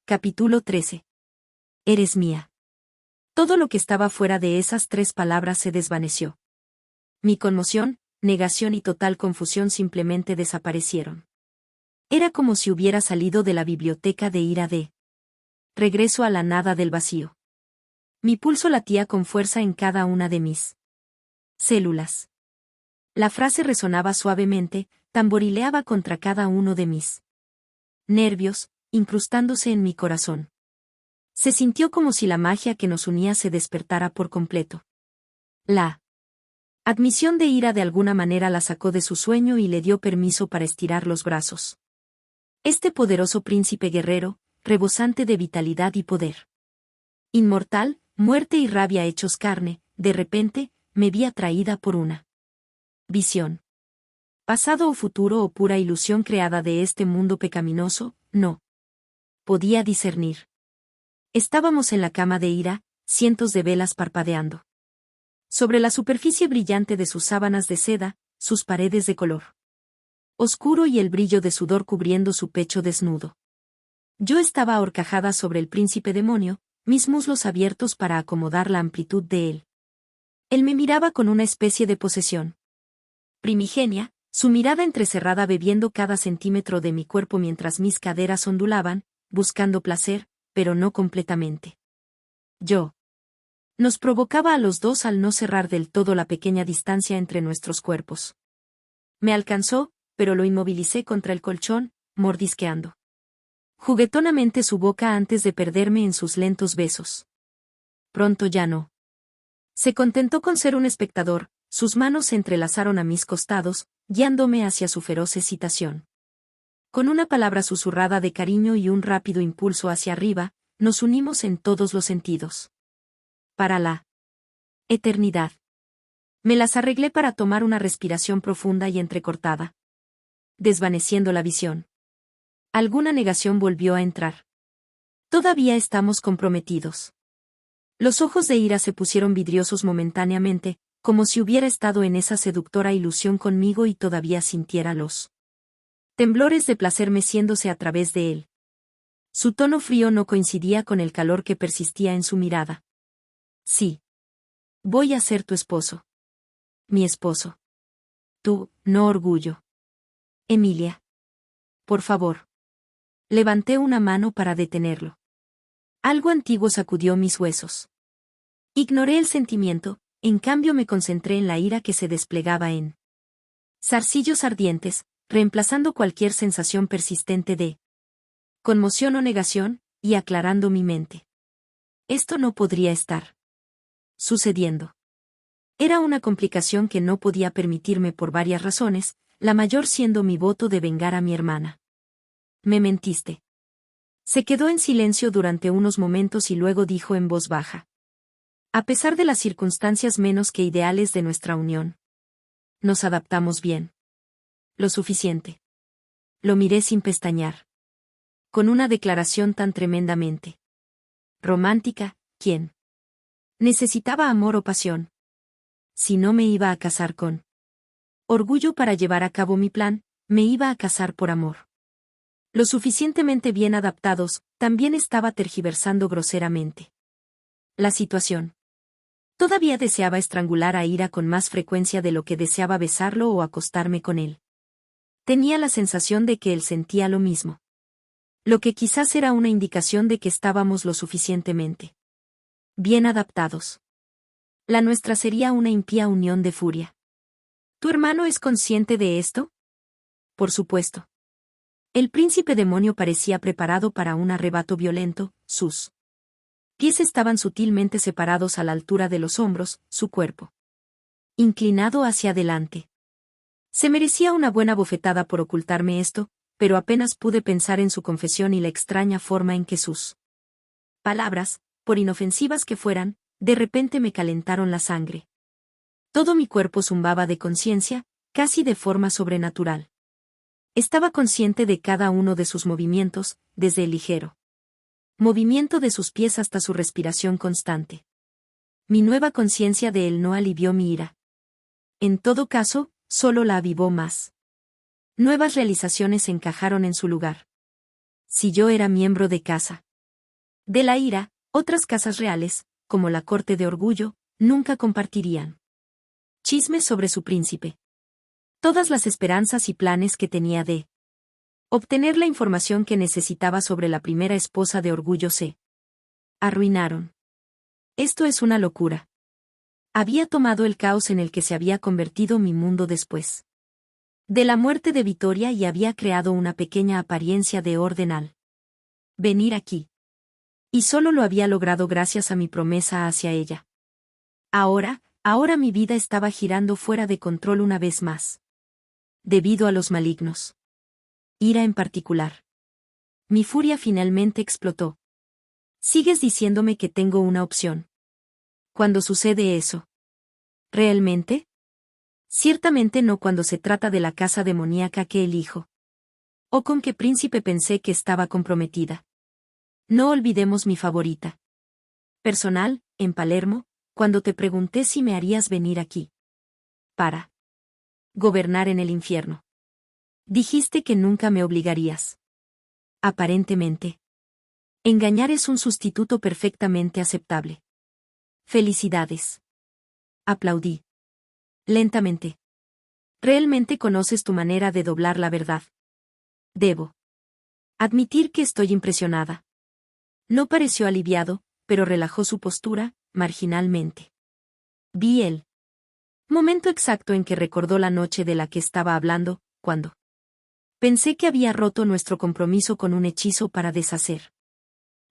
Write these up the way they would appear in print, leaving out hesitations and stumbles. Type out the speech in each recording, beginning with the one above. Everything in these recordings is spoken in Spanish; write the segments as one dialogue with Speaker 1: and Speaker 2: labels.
Speaker 1: Capítulo 13. Eres mía. Todo lo que estaba fuera de esas 3 palabras se desvaneció. Mi conmoción, negación y total confusión simplemente desaparecieron. Era como si hubiera salido de la biblioteca de ira de regreso a la nada del vacío. Mi pulso latía con fuerza en cada una de mis células. La frase resonaba suavemente, tamborileaba contra cada uno de mis nervios, incrustándose en mi corazón. Se sintió como si la magia que nos unía se despertara por completo. La admisión de ira de alguna manera la sacó de su sueño y le dio permiso para estirar los brazos. Este poderoso príncipe guerrero, rebosante de vitalidad y poder. Inmortal, muerte y rabia hechos carne, de repente, me vi atraída por una visión. Pasado o futuro o pura ilusión creada de este mundo pecaminoso, no podía discernir. Estábamos en la cama de ira, cientos de velas parpadeando. Sobre la superficie brillante de sus sábanas de seda, sus paredes de color oscuro y el brillo de sudor cubriendo su pecho desnudo. Yo estaba ahorcajada sobre el príncipe demonio, mis muslos abiertos para acomodar la amplitud de él. Él me miraba con una especie de posesión primigenia, su mirada entrecerrada bebiendo cada centímetro de mi cuerpo mientras mis caderas ondulaban, buscando placer, pero no completamente. Nos provocaba a los dos al no cerrar del todo la pequeña distancia entre nuestros cuerpos. Me alcanzó, pero lo inmovilicé contra el colchón, mordisqueando juguetonamente su boca antes de perderme en sus lentos besos. Pronto ya no. Se contentó con ser un espectador, sus manos se entrelazaron a mis costados, guiándome hacia su feroz excitación. Con una palabra susurrada de cariño y un rápido impulso hacia arriba, nos unimos en todos los sentidos. Para la eternidad. Me las arreglé para tomar una respiración profunda y entrecortada, desvaneciendo la visión. Alguna negación volvió a entrar. Todavía estamos comprometidos. Los ojos de ira se pusieron vidriosos momentáneamente, como si hubiera estado en esa seductora ilusión conmigo y todavía sintiera los temblores de placer meciéndose a través de él. Su tono frío no coincidía con el calor que persistía en su mirada. Sí. Voy a ser tu esposo. Mi esposo. Tú, no orgullo. Emilia. Por favor. Levanté una mano para detenerlo. Algo antiguo sacudió mis huesos. Ignoré el sentimiento, en cambio me concentré en la ira que se desplegaba en zarcillos ardientes, reemplazando cualquier sensación persistente de conmoción o negación, y aclarando mi mente. Esto no podría estar sucediendo. Era una complicación que no podía permitirme por varias razones, la mayor siendo mi voto de vengar a mi hermana. Me mentiste. Se quedó en silencio durante unos momentos y luego dijo en voz baja. A pesar de las circunstancias menos que ideales de nuestra unión, nos adaptamos bien. Lo suficiente. Lo miré sin pestañear. Con una declaración tan tremendamente romántica, ¿quién necesitaba amor o pasión? Si no me iba a casar con orgullo para llevar a cabo mi plan, me iba a casar por amor. Lo suficientemente bien adaptados, también estaba tergiversando groseramente la situación. Todavía deseaba estrangular a Ira con más frecuencia de lo que deseaba besarlo o acostarme con él. Tenía la sensación de que él sentía lo mismo. Lo que quizás era una indicación de que estábamos lo suficientemente bien adaptados. La nuestra sería una impía unión de furia. ¿Tu hermano es consciente de esto? Por supuesto. El príncipe demonio parecía preparado para un arrebato violento, sus pies estaban sutilmente separados a la altura de los hombros, su cuerpo inclinado hacia adelante. Se merecía una buena bofetada por ocultarme esto, pero apenas pude pensar en su confesión y la extraña forma en que sus palabras, por inofensivas que fueran, de repente me calentaron la sangre. Todo mi cuerpo zumbaba de conciencia, casi de forma sobrenatural. Estaba consciente de cada uno de sus movimientos, desde el ligero movimiento de sus pies hasta su respiración constante. Mi nueva conciencia de él no alivió mi ira. En todo caso, solo la avivó más. Nuevas realizaciones encajaron en su lugar. Si yo era miembro de casa, De la ira, otras casas reales, como la corte de Orgullo, nunca compartirían chismes sobre su príncipe. Todas las esperanzas y planes que tenía de obtener la información que necesitaba sobre la primera esposa de Orgullo se arruinaron. Esto es una locura. Había tomado el caos en el que se había convertido mi mundo después de la muerte de Vittoria y había creado una pequeña apariencia de orden al venir aquí. Y solo lo había logrado gracias a mi promesa hacia ella. Ahora mi vida estaba girando fuera de control una vez más. Debido a los malignos. Ira en particular. Mi furia finalmente explotó. Sigues diciéndome que tengo una opción. ¿Cuándo sucede eso? ¿Realmente? Ciertamente no cuando se trata de la casa demoníaca que elijo. ¿O con qué príncipe pensé que estaba comprometida? No olvidemos mi favorita. Personal, en Palermo, cuando te pregunté si me harías venir aquí. Para gobernar en el infierno. Dijiste que nunca me obligarías. Aparentemente. Engañar es un sustituto perfectamente aceptable. Felicidades. Aplaudí. Lentamente. Realmente conoces tu manera de doblar la verdad. Debo admitir que estoy impresionada. No pareció aliviado, pero relajó su postura, marginalmente. Vi el momento exacto en que recordó la noche de la que estaba hablando, cuando pensé que había roto nuestro compromiso con un hechizo para deshacer.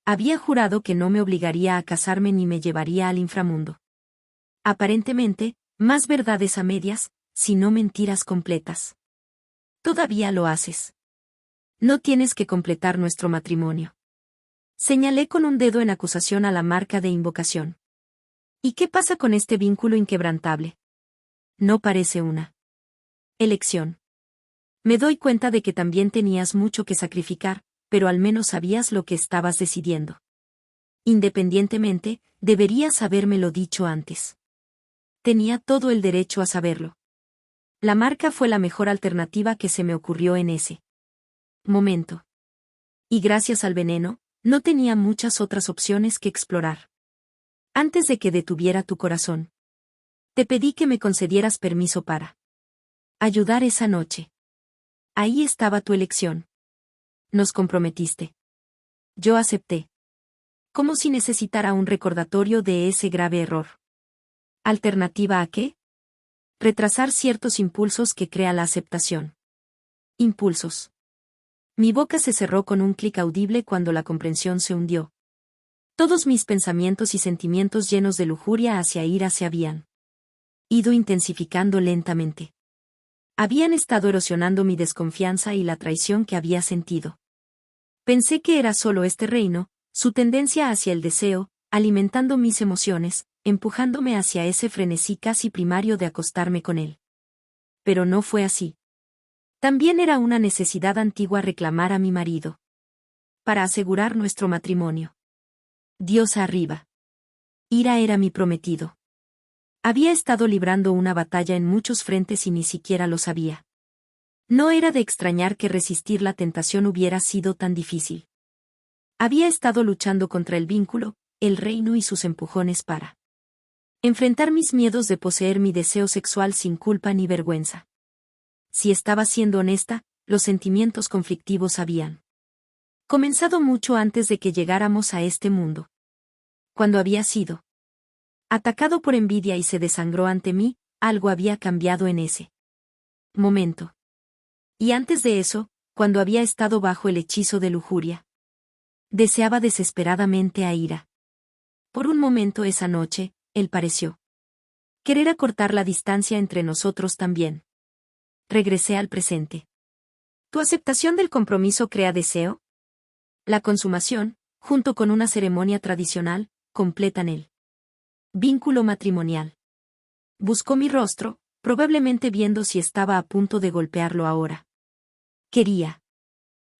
Speaker 1: Había jurado que no me obligaría a casarme ni me llevaría al inframundo. Aparentemente, más verdades a medias, sino mentiras completas. Todavía lo haces. No tienes que completar nuestro matrimonio. Señalé con un dedo en acusación a la marca de invocación. ¿Y qué pasa con este vínculo inquebrantable? No parece una elección. Me doy cuenta de que también tenías mucho que sacrificar, pero al menos sabías lo que estabas decidiendo. Independientemente, deberías habérmelo dicho antes. Tenía todo el derecho a saberlo. La marca fue la mejor alternativa que se me ocurrió en ese momento. Y gracias al veneno, no tenía muchas otras opciones que explorar. Antes de que detuviera tu corazón. Te pedí que me concedieras permiso para ayudar esa noche. Ahí estaba tu elección. Nos comprometiste. Yo acepté. Como si necesitara un recordatorio de ese grave error. ¿Alternativa a qué? Retrasar ciertos impulsos que crea la aceptación. Impulsos. Mi boca se cerró con un clic audible cuando la comprensión se hundió. Todos mis pensamientos y sentimientos llenos de lujuria hacia ira se habían ido intensificando lentamente. Habían estado erosionando mi desconfianza y la traición que había sentido. Pensé que era solo este reino, su tendencia hacia el deseo, alimentando mis emociones, empujándome hacia ese frenesí casi primario de acostarme con él. Pero no fue así. También era una necesidad antigua reclamar a mi marido. Para asegurar nuestro matrimonio. Dios arriba. Ira era mi prometido. Había estado librando una batalla en muchos frentes y ni siquiera lo sabía. No era de extrañar que resistir la tentación hubiera sido tan difícil. Había estado luchando contra el vínculo, el reino y sus empujones para enfrentar mis miedos de poseer mi deseo sexual sin culpa ni vergüenza. Si estaba siendo honesta, los sentimientos conflictivos habían comenzado mucho antes de que llegáramos a este mundo. Cuando había sido atacado por envidia y se desangró ante mí, algo había cambiado en ese momento. Y antes de eso, cuando había estado bajo el hechizo de lujuria. Deseaba desesperadamente a Ira. Por un momento esa noche, él pareció querer acortar la distancia entre nosotros también. Regresé al presente. ¿Tu aceptación del compromiso crea deseo? La consumación, junto con una ceremonia tradicional, completan el vínculo matrimonial. Buscó mi rostro, probablemente viendo si estaba a punto de golpearlo ahora. Quería.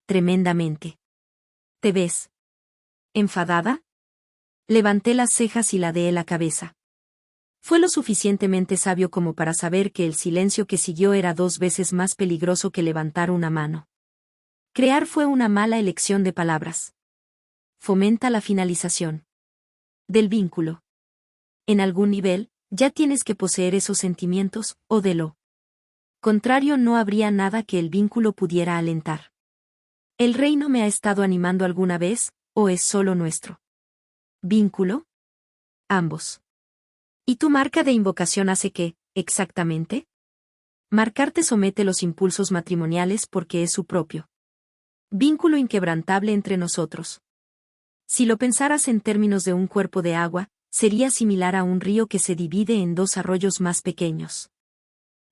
Speaker 1: Tremendamente. ¿Te ves enfadada? Levanté las cejas y ladeé la cabeza. Fue lo suficientemente sabio como para saber que el silencio que siguió era 2 veces más peligroso que levantar una mano. Crear fue una mala elección de palabras. fomenta la finalización del vínculo. En algún nivel, ya tienes que poseer esos sentimientos, o de lo contrario no habría nada que el vínculo pudiera alentar. ¿El reino me ha estado animando alguna vez, o es solo nuestro vínculo? Ambos. ¿Y tu marca de invocación hace qué, exactamente? Marcarte somete los impulsos matrimoniales porque es su propio vínculo inquebrantable entre nosotros. Si lo pensaras en términos de un cuerpo de agua, sería similar a un río que se divide en dos arroyos más pequeños.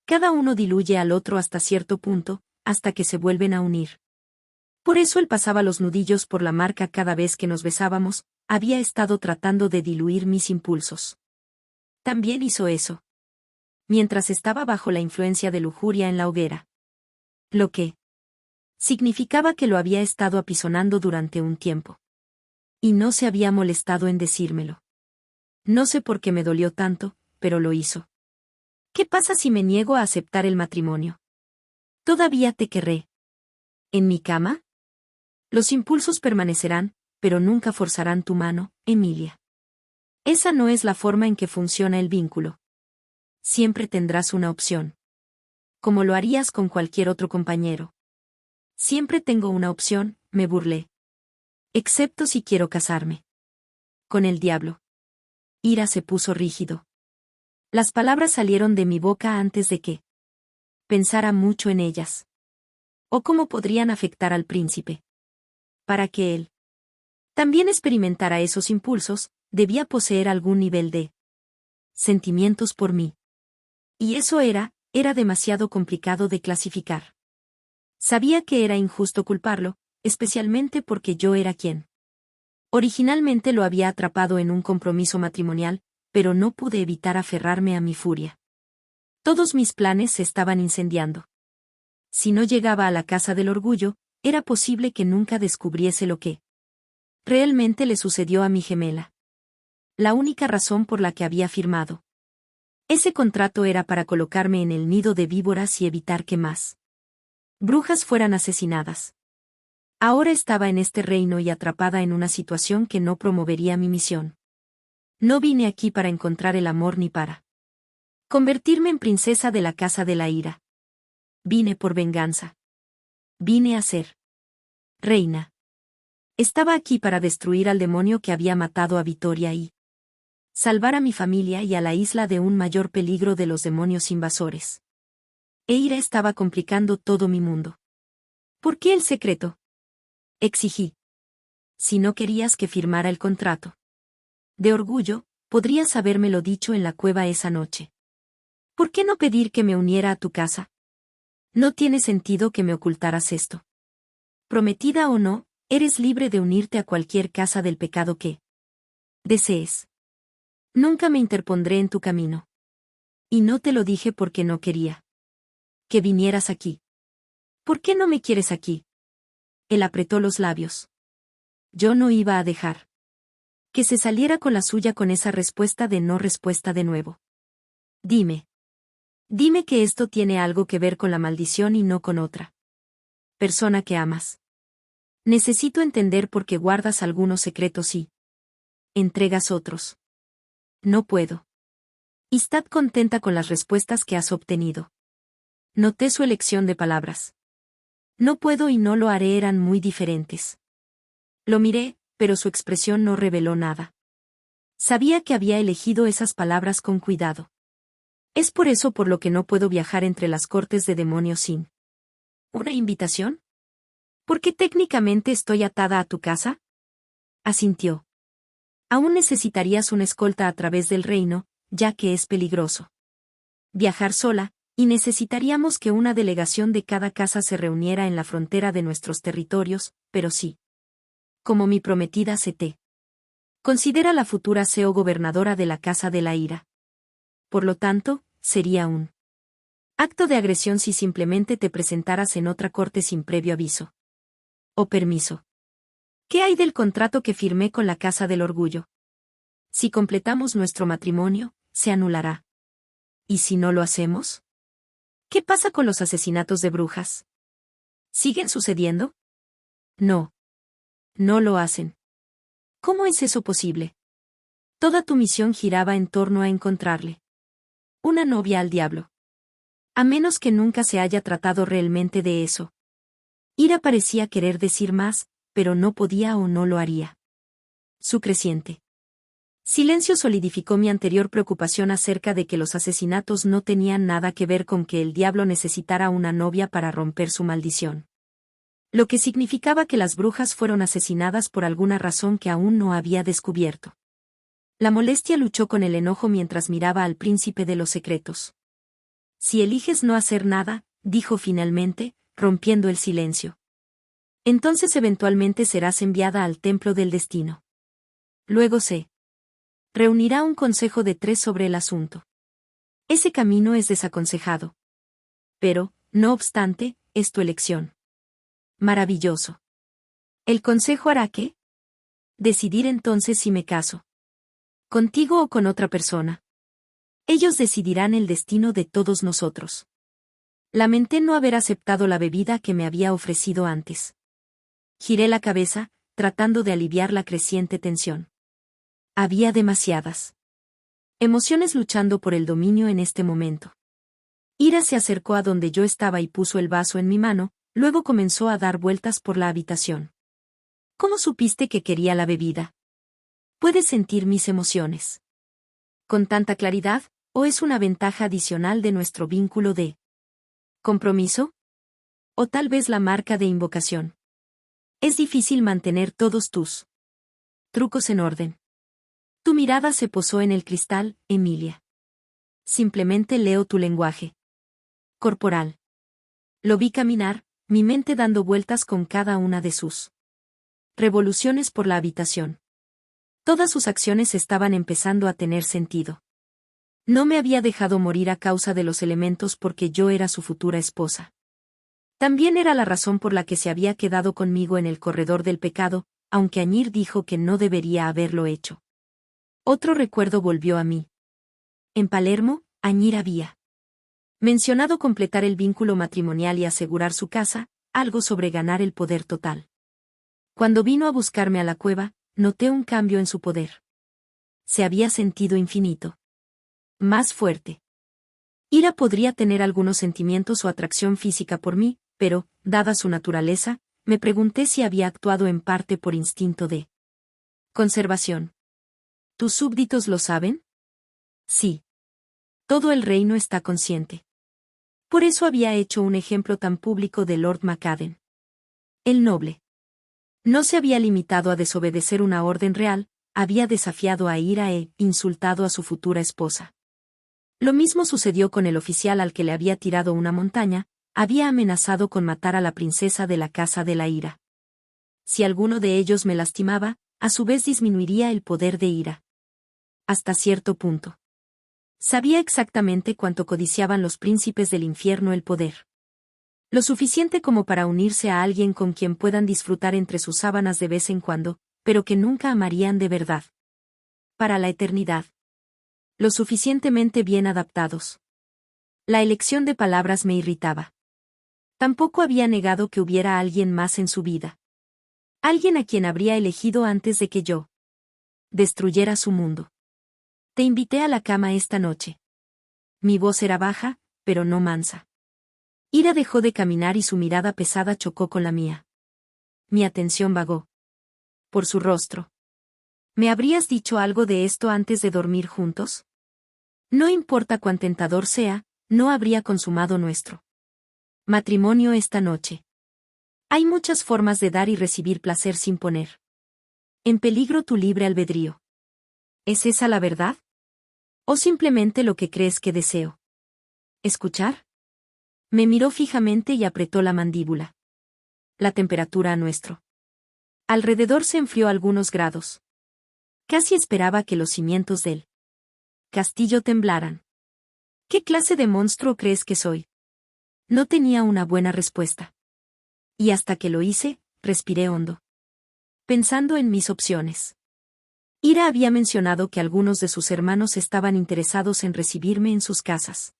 Speaker 1: Cada uno diluye al otro hasta cierto punto, hasta que se vuelven a unir. Por eso él pasaba los nudillos por la marca cada vez que nos besábamos, había estado tratando de diluir mis impulsos. También hizo eso mientras estaba bajo la influencia de lujuria en la hoguera. Lo que significaba que lo había estado apisonando durante un tiempo. Y no se había molestado en decírmelo. No sé por qué me dolió tanto, pero lo hizo. ¿Qué pasa si me niego a aceptar el matrimonio? Todavía te querré. ¿En mi cama? Los impulsos permanecerán, pero nunca forzarán tu mano, Emilia. Esa no es la forma en que funciona el vínculo. Siempre tendrás una opción. Como lo harías con cualquier otro compañero. Siempre tengo una opción, me burlé. Excepto si quiero casarme. Con el diablo. Ira se puso rígido. Las palabras salieron de mi boca antes de que pensara mucho en ellas. ¿O cómo podrían afectar al príncipe? Para que él también experimentara esos impulsos, debía poseer algún nivel de sentimientos por mí. Y eso era demasiado complicado de clasificar. Sabía que era injusto culparlo, especialmente porque yo era quien originalmente lo había atrapado en un compromiso matrimonial, pero no pude evitar aferrarme a mi furia. Todos mis planes se estaban incendiando. Si no llegaba a la casa del orgullo, era posible que nunca descubriese lo que realmente le sucedió a mi gemela. La única razón por la que había firmado ese contrato era para colocarme en el nido de víboras y evitar que más brujas fueran asesinadas. Ahora estaba en este reino y atrapada en una situación que no promovería mi misión. No vine aquí para encontrar el amor ni para convertirme en princesa de la casa de la ira. Vine por venganza. Vine a ser reina. Estaba aquí para destruir al demonio que había matado a Vittoria y salvar a mi familia y a la isla de un mayor peligro de los demonios invasores. Eira estaba complicando todo mi mundo. ¿Por qué el secreto? Exigí. Si no querías que firmara el contrato de orgullo, podrías habérmelo dicho en la cueva esa noche. ¿Por qué no pedir que me uniera a tu casa? No tiene sentido que me ocultaras esto. Prometida o no, eres libre de unirte a cualquier casa del pecado que desees. Nunca me interpondré en tu camino. Y no te lo dije porque no quería que vinieras aquí. ¿Por qué no me quieres aquí? Él apretó los labios. Yo no iba a dejar que se saliera con la suya con esa respuesta de no respuesta de nuevo. Dime. Dime que esto tiene algo que ver con la maldición y no con otra persona que amas. Necesito entender por qué guardas algunos secretos y entregas otros. No puedo. Estad contenta con las respuestas que has obtenido. Noté su elección de palabras. No puedo y no lo haré eran muy diferentes. Lo miré, pero su expresión no reveló nada. Sabía que había elegido esas palabras con cuidado. ¿Es por eso por lo que no puedo viajar entre las cortes de demonios sin una invitación? ¿Porque técnicamente estoy atada a tu casa? Asintió. Aún necesitarías una escolta a través del reino, ya que es peligroso viajar sola, y necesitaríamos que una delegación de cada casa se reuniera en la frontera de nuestros territorios, pero sí. Como mi prometida Ct. Considera la futura CEO gobernadora de la Casa de la Ira. Por lo tanto, sería un acto de agresión si simplemente te presentaras en otra corte sin previo aviso o permiso. ¿Qué hay del contrato que firmé con la Casa del Orgullo? Si completamos nuestro matrimonio, se anulará. ¿Y si no lo hacemos? ¿Qué pasa con los asesinatos de brujas? ¿Siguen sucediendo? No. No lo hacen. ¿Cómo es eso posible? Toda tu misión giraba en torno a encontrarle una novia al diablo. A menos que nunca se haya tratado realmente de eso. Ira parecía querer decir más, pero no podía o no lo haría. Su creciente silencio solidificó mi anterior preocupación acerca de que los asesinatos no tenían nada que ver con que el diablo necesitara una novia para romper su maldición. Lo que significaba que las brujas fueron asesinadas por alguna razón que aún no había descubierto. La molestia luchó con el enojo mientras miraba al príncipe de los secretos. Si eliges no hacer nada, dijo finalmente, rompiendo el silencio. Entonces eventualmente serás enviada al templo del destino. Luego se reunirá un consejo de 3 sobre el asunto. Ese camino es desaconsejado. Pero, no obstante, es tu elección. Maravilloso. ¿El consejo hará qué? Decidir entonces si me caso. Contigo o con otra persona. Ellos decidirán el destino de todos nosotros. Lamenté no haber aceptado la bebida que me había ofrecido antes. Giré la cabeza, tratando de aliviar la creciente tensión. Había demasiadas emociones luchando por el dominio en este momento. Ira se acercó a donde yo estaba y puso el vaso en mi mano, luego comenzó a dar vueltas por la habitación. ¿Cómo supiste que quería la bebida? ¿Puedes sentir mis emociones con tanta claridad, o es una ventaja adicional de nuestro vínculo de compromiso? O tal vez la marca de invocación. Es difícil mantener todos tus trucos en orden. Tu mirada se posó en el cristal, Emilia. Simplemente leo tu lenguaje corporal. Lo vi caminar, mi mente dando vueltas con cada una de sus revoluciones por la habitación. Todas sus acciones estaban empezando a tener sentido. No me había dejado morir a causa de los elementos porque yo era su futura esposa. También era la razón por la que se había quedado conmigo en el corredor del pecado, aunque Añir dijo que no debería haberlo hecho. Otro recuerdo volvió a mí. En Palermo, Añir había mencionado completar el vínculo matrimonial y asegurar su casa, algo sobre ganar el poder total. Cuando vino a buscarme a la cueva, noté un cambio en su poder. Se había sentido infinito. Más fuerte. Ira podría tener algunos sentimientos o atracción física por mí, pero, dada su naturaleza, me pregunté si había actuado en parte por instinto de conservación. ¿Tus súbditos lo saben? Sí. Todo el reino está consciente. Por eso había hecho un ejemplo tan público de Lord Macadden. El noble. No se había limitado a desobedecer una orden real, había desafiado a Ira e insultado a su futura esposa. Lo mismo sucedió con el oficial al que le había tirado una montaña, había amenazado con matar a la princesa de la casa de la Ira. Si alguno de ellos me lastimaba, a su vez disminuiría el poder de Ira. Hasta cierto punto. Sabía exactamente cuánto codiciaban los príncipes del infierno el poder. Lo suficiente como para unirse a alguien con quien puedan disfrutar entre sus sábanas de vez en cuando, pero que nunca amarían de verdad. Para la eternidad. Lo suficientemente bien adaptados. La elección de palabras me irritaba. Tampoco había negado que hubiera alguien más en su vida. Alguien a quien habría elegido antes de que yo destruyera su mundo. Te invité a la cama esta noche. Mi voz era baja, pero no mansa. Ira dejó de caminar y su mirada pesada chocó con la mía. Mi atención vagó por su rostro. ¿Me habrías dicho algo de esto antes de dormir juntos? No importa cuán tentador sea, no habría consumado nuestro matrimonio esta noche. Hay muchas formas de dar y recibir placer sin poner en peligro tu libre albedrío. ¿Es esa la verdad? ¿O simplemente lo que crees que deseo escuchar? Me miró fijamente y apretó la mandíbula. La temperatura a nuestro alrededor se enfrió algunos grados. Casi esperaba que los cimientos del castillo temblaran. ¿Qué clase de monstruo crees que soy? No tenía una buena respuesta. Y hasta que lo hice, respiré hondo. Pensando en mis opciones. Ira había mencionado que algunos de sus hermanos estaban interesados en recibirme en sus casas.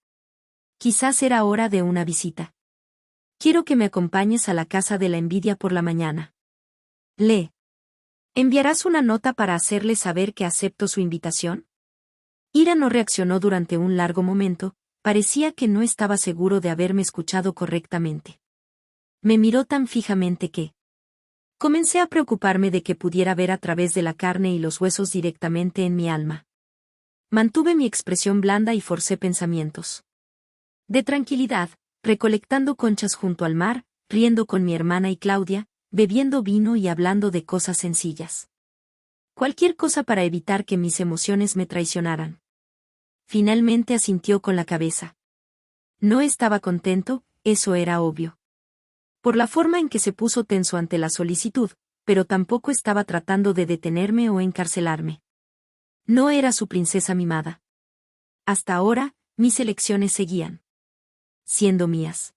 Speaker 1: Quizás era hora de una visita. Quiero que me acompañes a la casa de la envidia por la mañana. Le ¿Enviarás una nota para hacerle saber que acepto su invitación? Ira no reaccionó durante un largo momento, parecía que no estaba seguro de haberme escuchado correctamente. Me miró tan fijamente que comencé a preocuparme de que pudiera ver a través de la carne y los huesos directamente en mi alma. Mantuve mi expresión blanda y forcé pensamientos de tranquilidad, recolectando conchas junto al mar, riendo con mi hermana y Claudia, bebiendo vino y hablando de cosas sencillas. Cualquier cosa para evitar que mis emociones me traicionaran. Finalmente asintió con la cabeza. No estaba contento, eso era obvio. Por la forma en que se puso tenso ante la solicitud, pero tampoco estaba tratando de detenerme o encarcelarme. No era su princesa mimada. Hasta ahora, mis elecciones seguían siendo mías.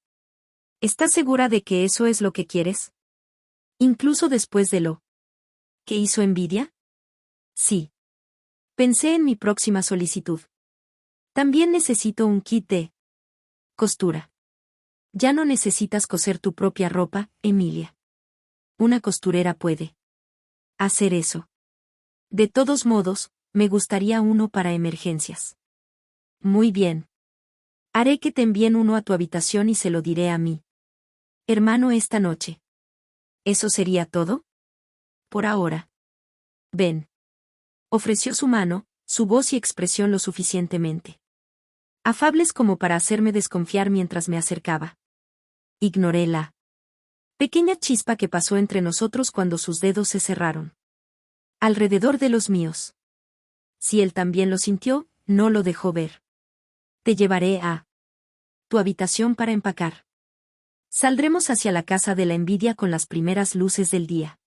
Speaker 1: ¿Estás segura de que eso es lo que quieres? Incluso después de lo que hizo Envidia? Sí. Pensé en mi próxima solicitud. También necesito un kit de costura. Ya no necesitas coser tu propia ropa, Emilia. Una costurera puede hacer eso. De todos modos, me gustaría uno para emergencias. Muy bien. Haré que te envíen uno a tu habitación y se lo diré a mi hermano esta noche. ¿Eso sería todo? Por ahora. Ven. Ofreció su mano, su voz y expresión lo suficientemente afables como para hacerme desconfiar mientras me acercaba. Ignoré la pequeña chispa que pasó entre nosotros cuando sus dedos se cerraron alrededor de los míos. Si él también lo sintió, no lo dejó ver. Te llevaré a tu habitación para empacar. Saldremos hacia la casa de la envidia con las primeras luces del día.